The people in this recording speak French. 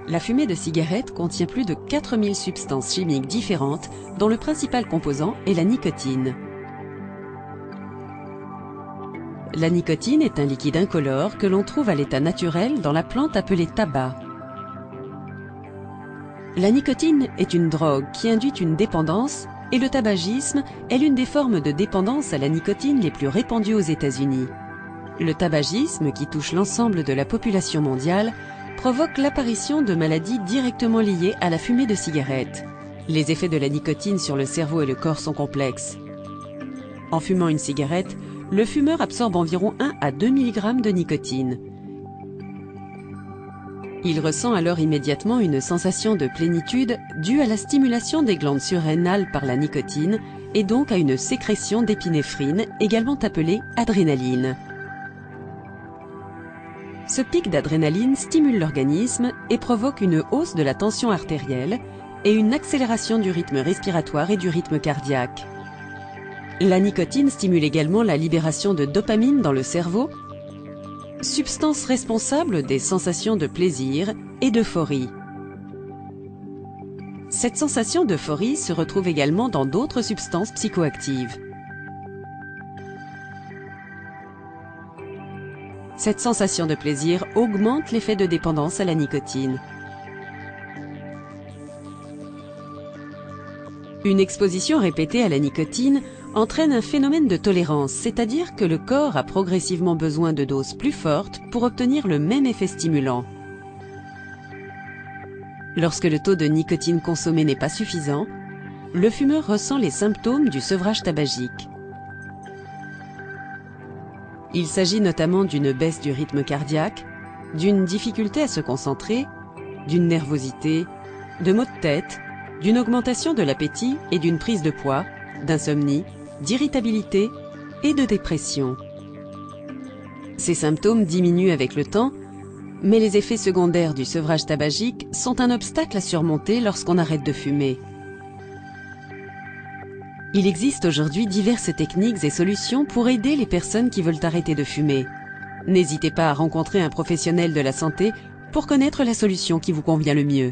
La fumée de cigarette contient plus de 4000 substances chimiques différentes dont le principal composant est la nicotine. La nicotine est un liquide incolore que l'on trouve à l'état naturel dans la plante appelée tabac. La nicotine est une drogue qui induit une dépendance et le tabagisme est l'une des formes de dépendance à la nicotine les plus répandues aux États-Unis. Le tabagisme, qui touche l'ensemble de la population mondiale, provoque l'apparition de maladies directement liées à la fumée de cigarette. Les effets de la nicotine sur le cerveau et le corps sont complexes. En fumant une cigarette, le fumeur absorbe environ 1 à 2 mg de nicotine. Il ressent alors immédiatement une sensation de plénitude due à la stimulation des glandes surrénales par la nicotine et donc à une sécrétion d'épinéphrine, également appelée adrénaline. Ce pic d'adrénaline stimule l'organisme et provoque une hausse de la tension artérielle et une accélération du rythme respiratoire et du rythme cardiaque. La nicotine stimule également la libération de dopamine dans le cerveau, substance responsable des sensations de plaisir et d'euphorie. Cette sensation d'euphorie se retrouve également dans d'autres substances psychoactives. Cette sensation de plaisir augmente l'effet de dépendance à la nicotine. Une exposition répétée à la nicotine entraîne un phénomène de tolérance, c'est-à-dire que le corps a progressivement besoin de doses plus fortes pour obtenir le même effet stimulant. Lorsque le taux de nicotine consommé n'est pas suffisant, le fumeur ressent les symptômes du sevrage tabagique. Il s'agit notamment d'une baisse du rythme cardiaque, d'une difficulté à se concentrer, d'une nervosité, de maux de tête, d'une augmentation de l'appétit et d'une prise de poids, d'insomnie, d'irritabilité et de dépression. Ces symptômes diminuent avec le temps, mais les effets secondaires du sevrage tabagique sont un obstacle à surmonter lorsqu'on arrête de fumer. Il existe aujourd'hui diverses techniques et solutions pour aider les personnes qui veulent arrêter de fumer. N'hésitez pas à rencontrer un professionnel de la santé pour connaître la solution qui vous convient le mieux.